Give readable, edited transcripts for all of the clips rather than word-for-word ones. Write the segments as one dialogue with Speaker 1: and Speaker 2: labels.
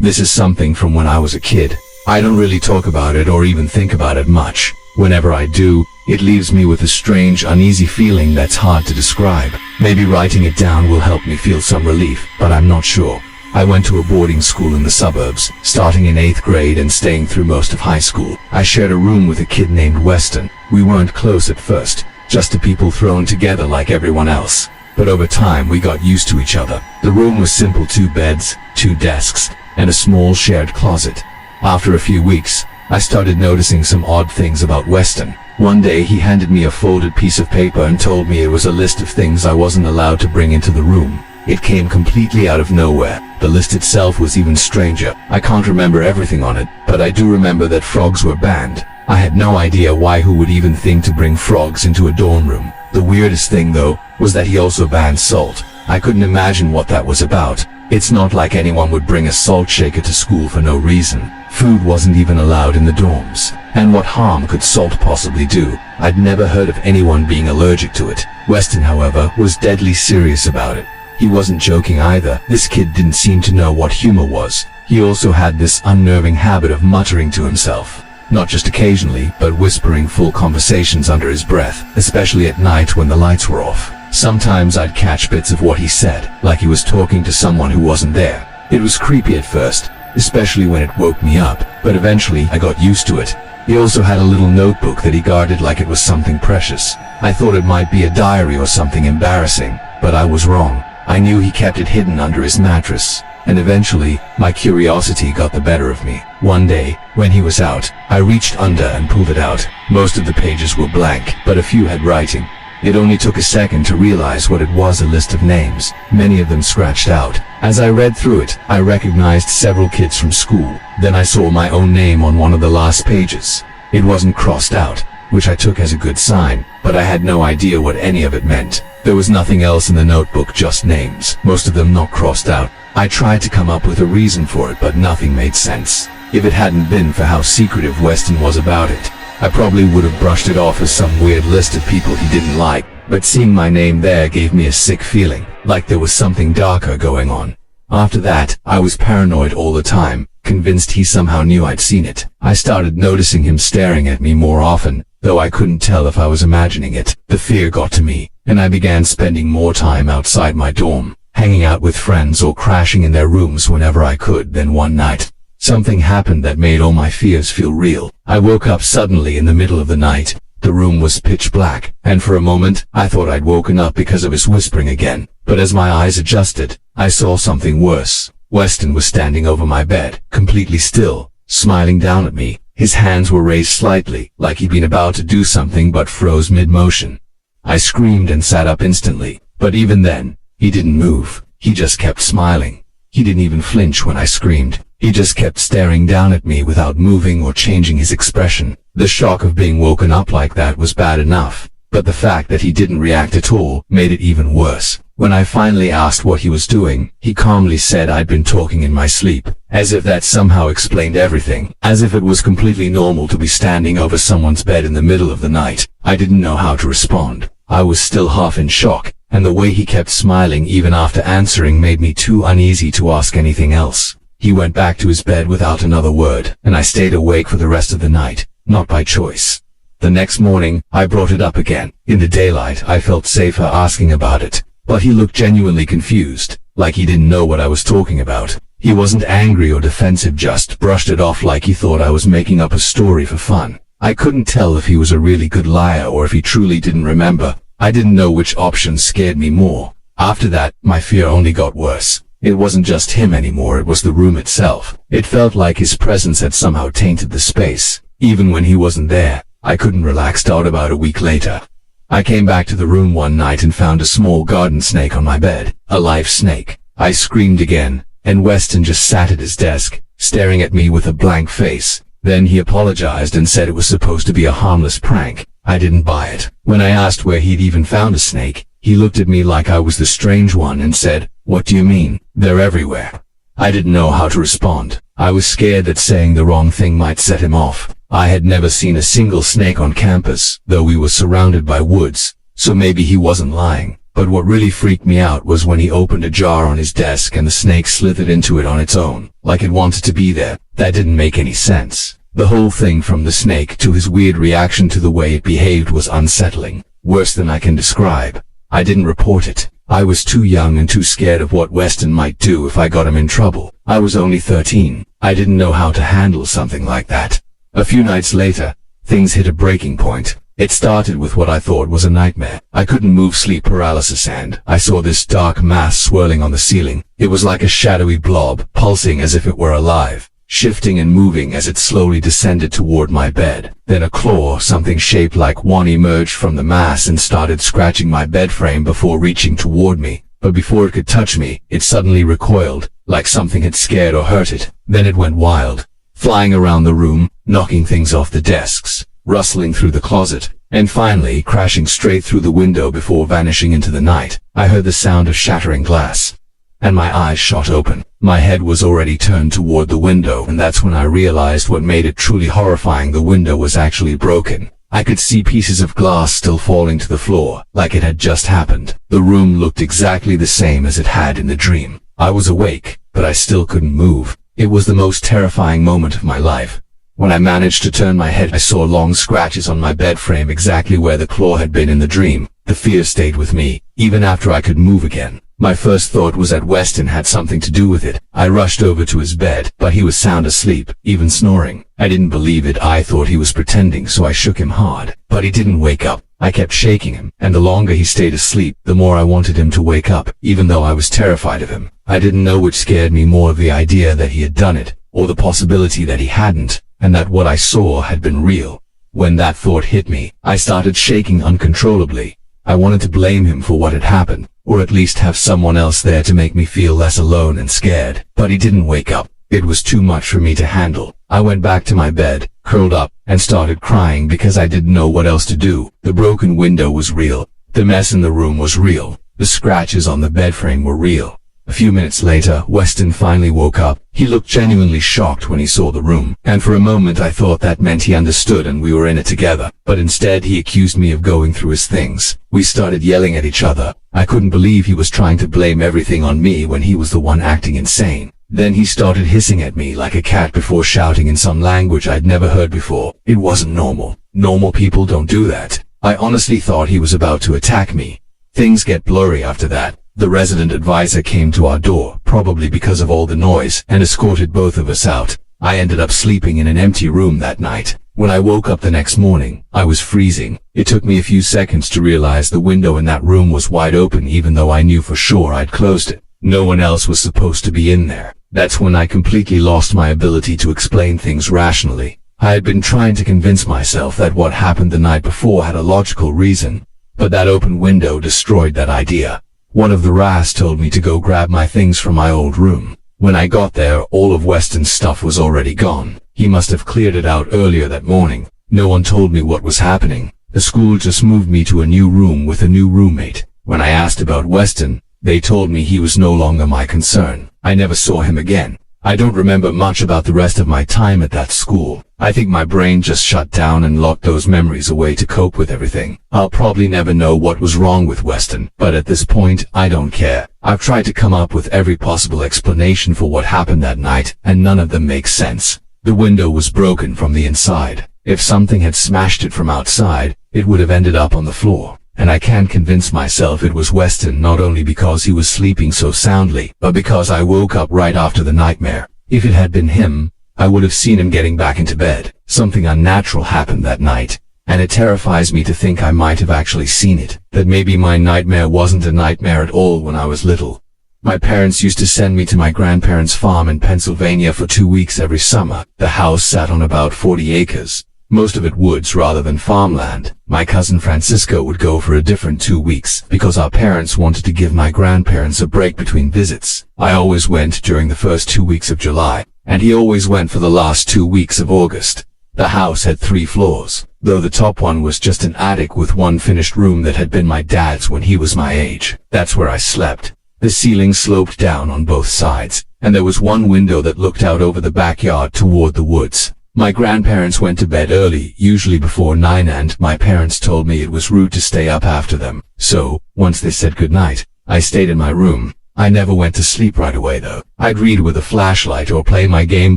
Speaker 1: This is something from when I was a kid. I don't really talk about it or even think about it much. Whenever I do, it leaves me with a strange, uneasy feeling that's hard to describe. Maybe writing it down will help me feel some relief, but I'm not sure. I went to a boarding school in the suburbs, starting in 8th grade and staying through most of high school. I shared a room with a kid named Weston. We weren't close at first, just two people thrown together like everyone else. But over time we got used to each other. The room was simple: 2 beds, 2 desks, and a small shared closet. After a few weeks, I started noticing some odd things about Weston. One day he handed me a folded piece of paper and told me it was a list of things I wasn't allowed to bring into the room. It came completely out of nowhere. The list itself was even stranger. I can't remember everything on it, but I do remember that frogs were banned. I had no idea why who would even think to bring frogs into a dorm room. The weirdest thing though, was that he also banned salt. I couldn't imagine what that was about. It's not like anyone would bring a salt shaker to school for no reason. Food wasn't even allowed in the dorms. And what harm could salt possibly do? I'd never heard of anyone being allergic to it. Weston, however, was deadly serious about it. He wasn't joking either. This kid didn't seem to know what humor was. He also had this unnerving habit of muttering to himself. Not just occasionally, but whispering full conversations under his breath, especially at night when the lights were off. Sometimes I'd catch bits of what he said, like he was talking to someone who wasn't there. It was creepy at first, especially when it woke me up, but eventually I got used to it. He also had a little notebook that he guarded like it was something precious. I thought it might be a diary or something embarrassing, but I was wrong. I knew he kept it hidden under his mattress, and eventually, my curiosity got the better of me. One day, when he was out, I reached under and pulled it out. Most of the pages were blank, but a few had writing. It only took a second to realize what it was: a list of names, many of them scratched out. As I read through it, I recognized several kids from school. Then I saw my own name on one of the last pages. It wasn't crossed out, which I took as a good sign, but I had no idea what any of it meant. There was nothing else in the notebook, just names, most of them not crossed out. I tried to come up with a reason for it, but nothing made sense. If it hadn't been for how secretive Weston was about it, I probably would have brushed it off as some weird list of people he didn't like, but seeing my name there gave me a sick feeling, like there was something darker going on. After that, I was paranoid all the time, convinced he somehow knew I'd seen it. I started noticing him staring at me more often, though I couldn't tell if I was imagining it. The fear got to me, and I began spending more time outside my dorm, hanging out with friends or crashing in their rooms whenever I could. Then one night, something happened that made all my fears feel real. I woke up suddenly in the middle of the night. The room was pitch black, and for a moment, I thought I'd woken up because of his whispering again. But as my eyes adjusted, I saw something worse. Weston was standing over my bed, completely still, smiling down at me. His hands were raised slightly, like he'd been about to do something but froze mid-motion. I screamed and sat up instantly, but even then, he didn't move. He just kept smiling. He didn't even flinch when I screamed. He just kept staring down at me without moving or changing his expression. The shock of being woken up like that was bad enough, but the fact that he didn't react at all made it even worse. When I finally asked what he was doing, he calmly said I'd been talking in my sleep, as if that somehow explained everything, as if it was completely normal to be standing over someone's bed in the middle of the night. I didn't know how to respond. I was still half in shock, and the way he kept smiling even after answering made me too uneasy to ask anything else. He went back to his bed without another word, and I stayed awake for the rest of the night, not by choice. The next morning, I brought it up again. In the daylight, I felt safer asking about it, but he looked genuinely confused, like he didn't know what I was talking about. He wasn't angry or defensive, just brushed it off like he thought I was making up a story for fun. I couldn't tell if he was a really good liar or if he truly didn't remember. I didn't know which option scared me more. After that, my fear only got worse. It wasn't just him anymore, it was the room itself. It felt like his presence had somehow tainted the space. Even when he wasn't there, I couldn't relax out. About a week later, I came back to the room one night and found a small garden snake on my bed. A live snake. I screamed again, and Weston just sat at his desk, staring at me with a blank face. Then he apologized and said it was supposed to be a harmless prank. I didn't buy it. When I asked where he'd even found a snake, he looked at me like I was the strange one and said, "What do you mean? They're everywhere." I didn't know how to respond. I was scared that saying the wrong thing might set him off. I had never seen a single snake on campus, though we were surrounded by woods, so maybe he wasn't lying. But what really freaked me out was when he opened a jar on his desk and the snake slithered into it on its own, like it wanted to be there. That didn't make any sense. The whole thing, from the snake to his weird reaction to the way it behaved, was unsettling. Worse than I can describe. I didn't report it. I was too young and too scared of what Weston might do if I got him in trouble. I was only 13. I didn't know how to handle something like that. A few nights later, things hit a breaking point. It started with what I thought was a nightmare. I couldn't move, sleep paralysis, and I saw this dark mass swirling on the ceiling. It was like a shadowy blob, pulsing as if it were alive, shifting and moving as it slowly descended toward my bed. Then a claw, something shaped like one, emerged from the mass and started scratching my bed frame before reaching toward me. But before it could touch me, it suddenly recoiled, like something had scared or hurt it. Then it went wild, flying around the room, knocking things off the desks, rustling through the closet, and finally crashing straight through the window before vanishing into the night. I heard the sound of shattering glass, and my eyes shot open. My head was already turned toward the window, and that's when I realized what made it truly horrifying. The window was actually broken. I could see pieces of glass still falling to the floor, like it had just happened. The room looked exactly the same as it had in the dream. I was awake, but I still couldn't move. It was the most terrifying moment of my life. When I managed to turn my head, I saw long scratches on my bed frame, exactly where the claw had been in the dream. The fear stayed with me, even after I could move again. My first thought was that Weston had something to do with it. I rushed over to his bed, but he was sound asleep, even snoring. I didn't believe it. I thought he was pretending, so I shook him hard. But he didn't wake up. I kept shaking him, and the longer he stayed asleep, the more I wanted him to wake up, even though I was terrified of him. I didn't know which scared me more, the idea that he had done it, or the possibility that he hadn't, and that what I saw had been real. When that thought hit me, I started shaking uncontrollably. I wanted to blame him for what had happened, or at least have someone else there to make me feel less alone and scared. But he didn't wake up. It was too much for me to handle. I went back to my bed, curled up, and started crying because I didn't know what else to do. The broken window was real. The mess in the room was real. The scratches on the bed frame were real. A few minutes later, Weston finally woke up. He looked genuinely shocked when he saw the room, and for a moment I thought that meant he understood and we were in it together. But instead he accused me of going through his things. We started yelling at each other. I couldn't believe he was trying to blame everything on me when he was the one acting insane. Then he started hissing at me like a cat before shouting in some language I'd never heard before. It wasn't normal. Normal people don't do that. I honestly thought he was about to attack me. Things get blurry after that. The resident advisor came to our door, probably because of all the noise, and escorted both of us out. I ended up sleeping in an empty room that night. When I woke up the next morning, I was freezing. It took me a few seconds to realize the window in that room was wide open, even though I knew for sure I'd closed it. No one else was supposed to be in there. That's when I completely lost my ability to explain things rationally. I had been trying to convince myself that what happened the night before had a logical reason, but that open window destroyed that idea. One of the rats told me to go grab my things from my old room. When I got there, all of Weston's stuff was already gone. He must have cleared it out earlier that morning. No one told me what was happening. The school just moved me to a new room with a new roommate. When I asked about Weston, they told me he was no longer my concern. I never saw him again. I don't remember much about the rest of my time at that school. I think my brain just shut down and locked those memories away to cope with everything. I'll probably never know what was wrong with Weston, but at this point, I don't care. I've tried to come up with every possible explanation for what happened that night, and none of them make sense. The window was broken from the inside. If something had smashed it from outside, it would have ended up on the floor. And I can't convince myself it was Weston, not only because he was sleeping so soundly, but because I woke up right after the nightmare. If it had been him, I would have seen him getting back into bed. Something unnatural happened that night, and it terrifies me to think I might have actually seen it. That maybe my nightmare wasn't a nightmare at all when I was little. My parents used to send me to my grandparents' farm in Pennsylvania for 2 weeks every summer. The house sat on about 40 acres. Most of it woods rather than farmland. My cousin Francisco would go for a different 2 weeks because our parents wanted to give my grandparents a break between visits. I always went during the first 2 weeks of July, and he always went for the last 2 weeks of August. The house had 3 floors, though the top one was just an attic with one finished room that had been my dad's when he was my age. That's where I slept. The ceiling sloped down on both sides, and there was one window that looked out over the backyard toward the woods. My grandparents went to bed early, usually before 9, and my parents told me it was rude to stay up after them. So, once they said goodnight, I stayed in my room. I never went to sleep right away though. I'd read with a flashlight or play my Game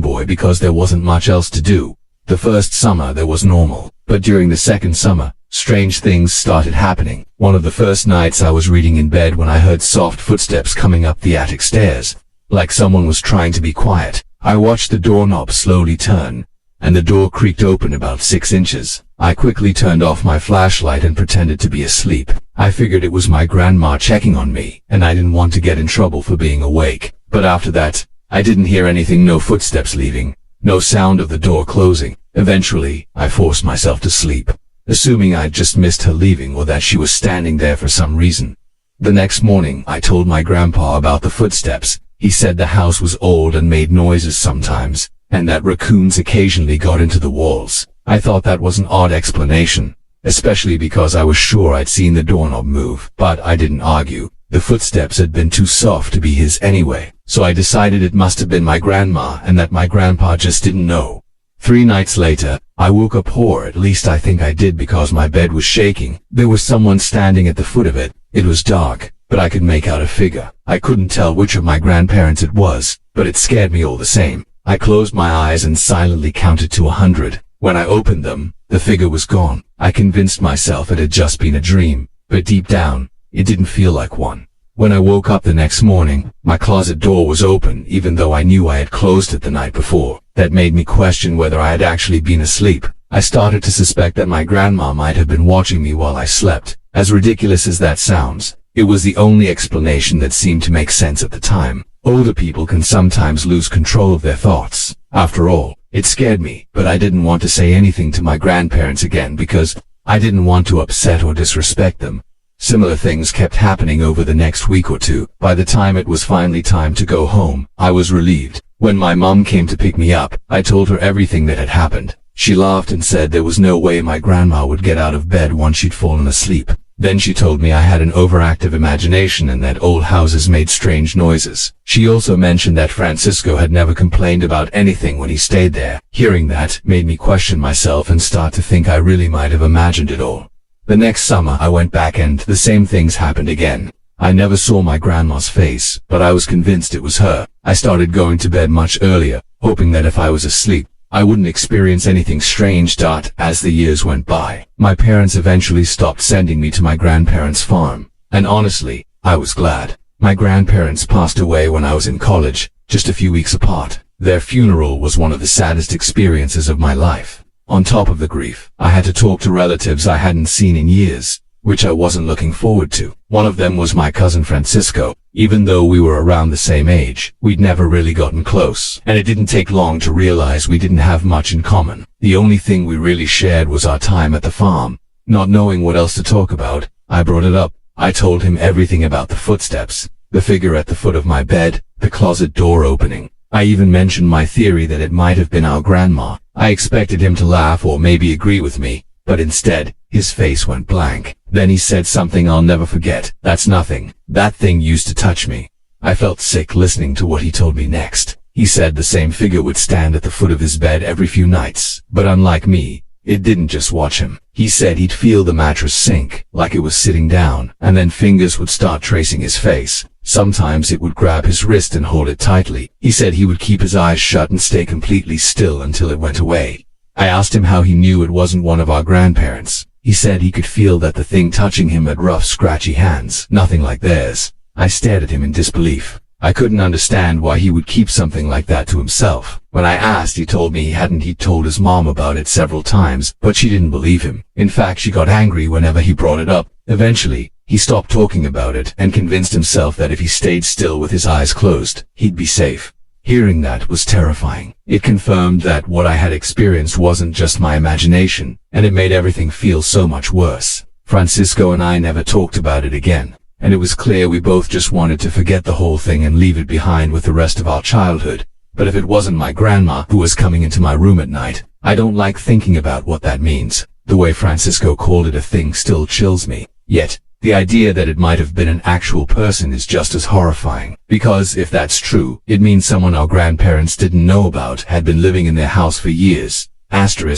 Speaker 1: Boy because there wasn't much else to do. The first summer there was normal, but during the second summer, strange things started happening. One of the first nights I was reading in bed when I heard soft footsteps coming up the attic stairs, like someone was trying to be quiet. I watched the doorknob slowly turn, and the door creaked open about 6 inches. I quickly turned off my flashlight and pretended to be asleep. I figured it was my grandma checking on me, and I didn't want to get in trouble for being awake. But after that, I didn't hear anything, no footsteps leaving, no sound of the door closing. Eventually, I forced myself to sleep, assuming I'd just missed her leaving or that she was standing there for some reason. The next morning, I told my grandpa about the footsteps. He said the house was old and made noises sometimes, and that raccoons occasionally got into the walls. I thought that was an odd explanation, especially because I was sure I'd seen the doorknob move, but I didn't argue. The footsteps had been too soft to be his anyway, so I decided it must have been my grandma and that my grandpa just didn't know. 3 nights later, I woke up, or at least I think I did, because my bed was shaking. There was someone standing at the foot of it. It was dark, but I could make out a figure. I couldn't tell which of my grandparents it was, but it scared me all the same. I closed my eyes and silently counted to 100. When I opened them, the figure was gone. I convinced myself it had just been a dream, but deep down, it didn't feel like one. When I woke up the next morning, my closet door was open, even though I knew I had closed it the night before. That made me question whether I had actually been asleep. I started to suspect that my grandma might have been watching me while I slept. As ridiculous as that sounds, it was the only explanation that seemed to make sense at the time. Older people can sometimes lose control of their thoughts. After all, it scared me, but I didn't want to say anything to my grandparents again because I didn't want to upset or disrespect them. Similar things kept happening over the next week or two. By the time it was finally time to go home, I was relieved. When my mom came to pick me up, I told her everything that had happened. She laughed and said there was no way my grandma would get out of bed once she'd fallen asleep. Then she told me I had an overactive imagination and that old houses made strange noises. She also mentioned that Francisco had never complained about anything when he stayed there. Hearing that made me question myself and start to think I really might have imagined it all. The next summer I went back and the same things happened again. I never saw my grandma's face, but I was convinced it was her. I started going to bed much earlier, hoping that if I was asleep, I wouldn't experience anything strange. As the years went by, my parents eventually stopped sending me to my grandparents' farm. And honestly, I was glad. My grandparents passed away when I was in college, just a few weeks apart. Their funeral was one of the saddest experiences of my life. On top of the grief, I had to talk to relatives I hadn't seen in years, which I wasn't looking forward to. One of them was my cousin Francisco. Even though we were around the same age, we'd never really gotten close, and it didn't take long to realize we didn't have much in common. The only thing we really shared was our time at the farm. Not knowing what else to talk about, I brought it up. I told him everything about the footsteps, the figure at the foot of my bed, the closet door opening. I even mentioned my theory that it might have been our grandma. I expected him to laugh or maybe agree with me, but instead, his face went blank. Then he said something I'll never forget. "That's nothing. That thing used to touch me." I felt sick listening to what he told me next. He said the same figure would stand at the foot of his bed every few nights, but unlike me, it didn't just watch him. He said he'd feel the mattress sink, like it was sitting down, and then fingers would start tracing his face. Sometimes it would grab his wrist and hold it tightly. He said he would keep his eyes shut and stay completely still until it went away. I asked him how he knew it wasn't one of our grandparents. He said he could feel that the thing touching him had rough, scratchy hands, nothing like theirs. I stared at him in disbelief. I couldn't understand why he would keep something like that to himself. When I asked, he told me he hadn't. He'd told his mom about it several times, but she didn't believe him. In fact, she got angry whenever he brought it up. Eventually, he stopped talking about it and convinced himself that if he stayed still with his eyes closed, he'd be safe. Hearing that was terrifying. It confirmed that what I had experienced wasn't just my imagination, and it made everything feel so much worse. Francisco and I never talked about it again, and it was clear we both just wanted to forget the whole thing and leave it behind with the rest of our childhood. But if it wasn't my grandma who was coming into my room at night, I don't like thinking about what that means. The way Francisco called it a thing still chills me. Yet, The idea that it might have been an actual person is just as horrifying, because if that's true, it means someone our grandparents didn't know about had been living in their house for years. Asterisk.